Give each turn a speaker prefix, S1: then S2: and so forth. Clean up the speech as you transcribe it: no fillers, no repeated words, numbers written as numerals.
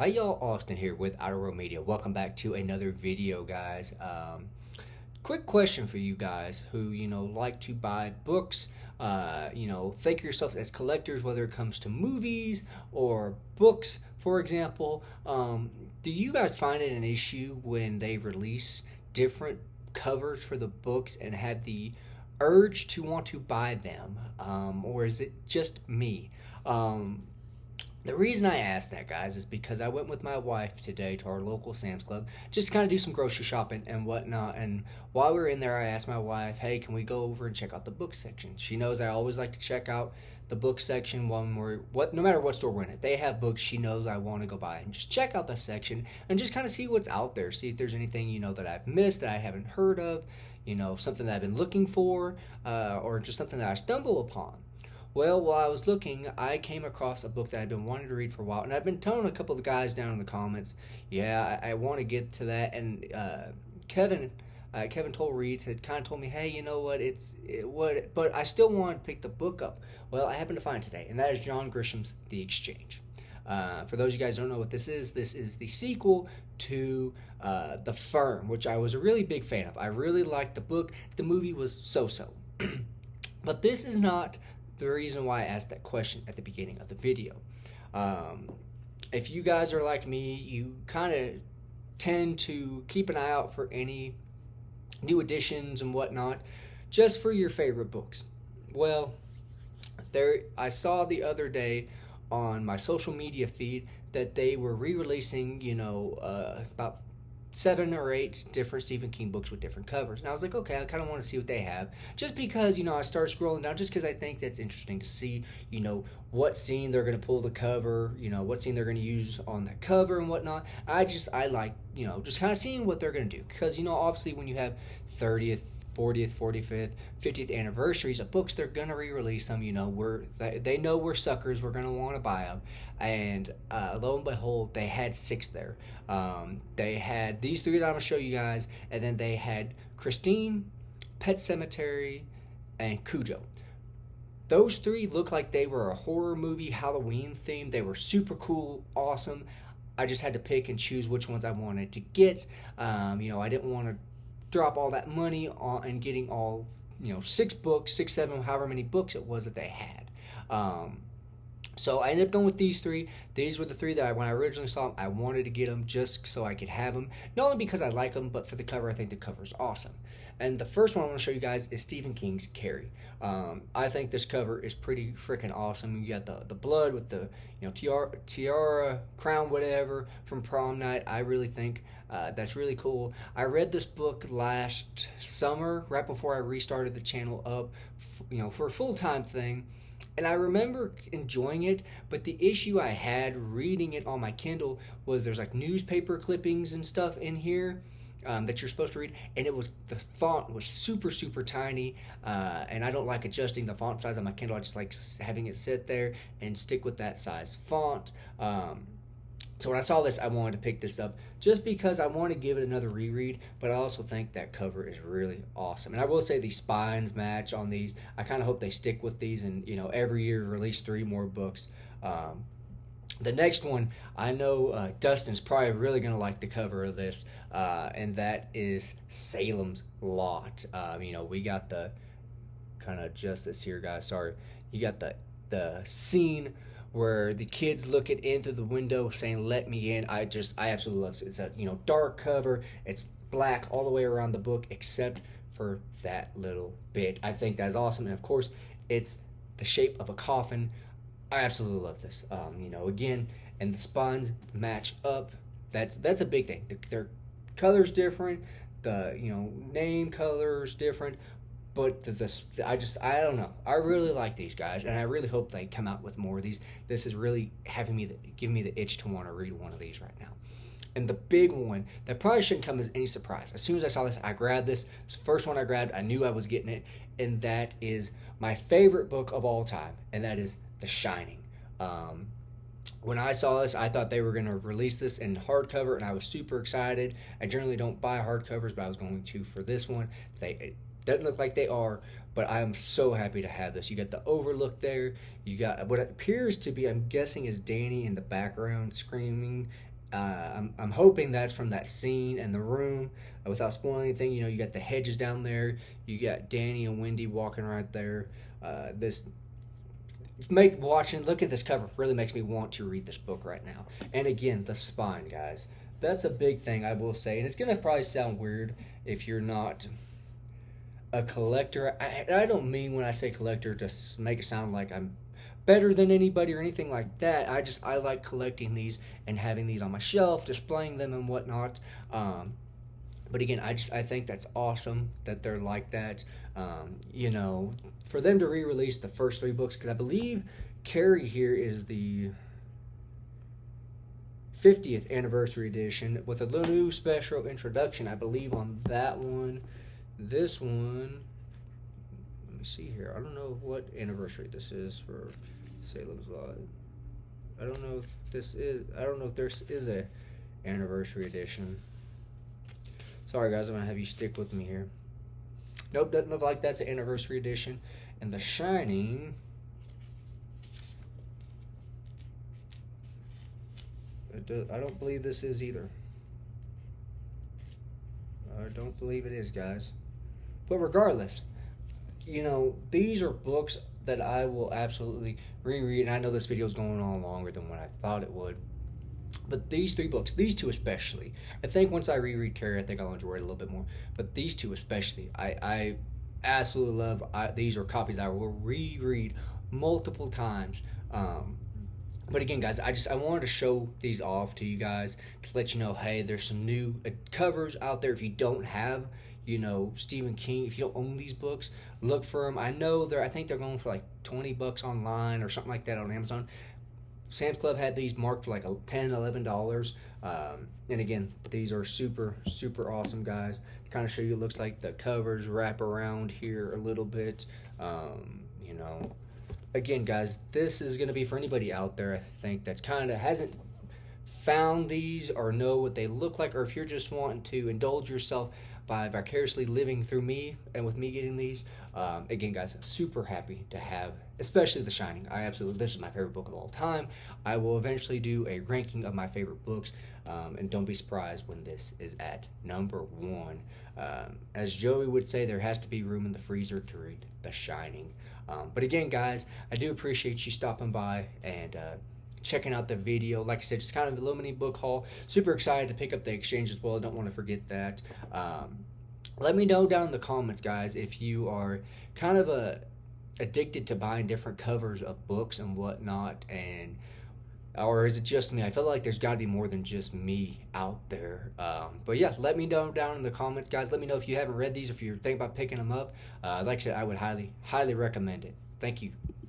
S1: Hi y'all, Austin here with Outer World Media. Welcome back to another video, guys. Quick question for you guys who, like to buy books. Think of yourselves as collectors, whether it comes to movies or books, for example. Do you guys find it an issue when they release different covers for the books and have the urge to want to buy them? Or is it just me? The reason I asked that, guys, is because I went with my wife today to our local Sam's Club just to kind of do some grocery shopping and whatnot. And while we were in there, I asked my wife, "Hey, can we go over and check out the book section?" She knows I always like to check out the book section when no matter what store we're in. If they have books, she knows I want to go by and just check out the section and just kind of see what's out there, see if there's anything that I've missed that I haven't heard of, something that I've been looking for, or just something that I stumble upon. Well, while I was looking, I came across a book that I've been wanting to read for a while, and I've been telling a couple of the guys down in the comments, yeah, I want to get to that. And Kevin told Reed, kind of told me, hey, you know what, but I still want to pick the book up. Well, I happened to find it today, and that is John Grisham's The Exchange. For those of you guys who don't know what this is the sequel to The Firm, which I was a really big fan of. I really liked the book. The movie was so-so. But this is not the reason why I asked that question at the beginning of the video. If you guys are like me, you kind of tend to keep an eye out for any new editions and whatnot, just for your favorite books. Well, I saw the other day on my social media feed that they were re-releasing, about 7 or 8 different Stephen King books with different covers. And I was like, okay, I kind of want to see what they have. Just because, I started scrolling down just because I think that's interesting to see, what scene they're going to pull the cover, what scene they're going to use on the cover and whatnot. I like, just kind of seeing what they're going to do. Because, obviously when you have 30th, 40th, 45th, 50th anniversaries of books, they're going to re-release them. They know we're suckers. We're going to want to buy them. And lo and behold, they had 6 there. They had these 3 that I'm going to show you guys. And then they had Christine, Pet Sematary, and Cujo. Those 3 looked like they were a horror movie, Halloween theme. They were super cool, awesome. I just had to pick and choose which ones I wanted to get. I didn't want to drop all that money on and getting all 6 books, 6, 7, however many books it was that they had. So I ended up going with these 3. These were the 3 that when I originally saw them, I wanted to get them just so I could have them, not only because I like them, but for the cover. I think the cover is awesome. And the first one I want to show you guys is Stephen King's Carrie. I think this cover is pretty freaking awesome. You got the blood with the tiara, crown, whatever from prom night. I really think that's really cool. I read this book last summer, right before I restarted the channel up, for a full-time thing. And I remember enjoying it, but the issue I had reading it on my Kindle was there's like newspaper clippings and stuff in here that you're supposed to read, and the font was super, super tiny, and I don't like adjusting the font size on my Kindle. I just like having it sit there and stick with that size font. So when I saw this, I wanted to pick this up just because I want to give it another reread, but I also think that cover is really awesome. And I will say the spines match on these. I kind of hope they stick with these and, every year release 3 more books. The next one, I know Dustin's probably really going to like the cover of this, and that is Salem's Lot. We got the kind of justice here, guys. Sorry. You got the scene where the kid's looking in through the window saying, "Let me in." I absolutely love it. It's a, dark cover. It's black all the way around the book except for that little bit. I think that's awesome. And of course, it's the shape of a coffin. I absolutely love this. Again, and the spines match up. That's a big thing. Their color's different. The, name color's different. But I don't know. I really like these guys, and I really hope they come out with more of these. This is really giving me the itch to want to read one of these right now. And the big one that probably shouldn't come as any surprise. As soon as I saw this, I grabbed this. It's the first one I grabbed. I knew I was getting it, and that is my favorite book of all time, and that is The Shining. When I saw this, I thought they were going to release this in hardcover, and I was super excited. I generally don't buy hardcovers, but I was going to for this one. It doesn't look like they are, but I am so happy to have this. You got the overlook there. You got what appears to be, I'm guessing, is Danny in the background screaming, I'm hoping that's from that scene in the room. Without spoiling anything, you got the hedges down there. You got Danny and Wendy walking right there. This look at this cover really makes me want to read this book right now. And again, the spine, guys. That's a big thing, I will say. And it's gonna probably sound weird if you're not a collector. I don't mean when I say collector to make it sound like I'm better than anybody or anything like that. I like collecting these and having these on my shelf, displaying them and whatnot. But again, I think that's awesome that they're like that. For them to re-release the first 3 books, because I believe Carrie here is the 50th anniversary edition with a little new special introduction, I believe, on that one. This one, let me see here. I don't know what anniversary this is for Salem's Lot. I don't know if there is a anniversary edition. Sorry guys, I'm gonna have you stick with me here. Nope, doesn't look like that's an anniversary edition. And The Shining, I don't believe this is either. I don't believe it is, guys. But regardless, these are books that I will absolutely reread. And I know this video is going on longer than what I thought it would. But these 3 books, these 2 especially, I think once I reread Carrie, I think I'll enjoy it a little bit more. But these 2 especially, I absolutely love. These are copies I will reread multiple times. But again, guys, I wanted to show these off to you guys to let you know, hey, there's some new covers out there. If you don't have, Stephen King, if you don't own these books, look for them. I think they're going for like $20 online or something like that on Amazon. Sam's Club had these marked for like $10, $11. And again, these are super, super awesome, guys. To kind of show you, it looks like the covers wrap around here a little bit. Again, guys, this is going to be for anybody out there, I think, that's kind of hasn't found these or know what they look like, or if you're just wanting to indulge yourself by vicariously living through me and with me getting these. Again, guys, super happy to have, especially The Shining. This is my favorite book of all time. I will eventually do a ranking of my favorite books, and don't be surprised when this is at number 1. As Joey would say, there has to be room in the freezer to read The Shining. But again, guys, I do appreciate you stopping by and checking out the video. Like I said, just kind of a little mini book haul. Super excited to pick up the exchange as well. I don't want to forget that. Let me know down in the comments, guys, if you are kind of addicted to buying different covers of books and whatnot, or is it just me? I feel like there's got to be more than just me out there. But yeah, let me know down in the comments, guys. Let me know if you haven't read these, if you're thinking about picking them up. Like I said, I would highly, highly recommend it. Thank you.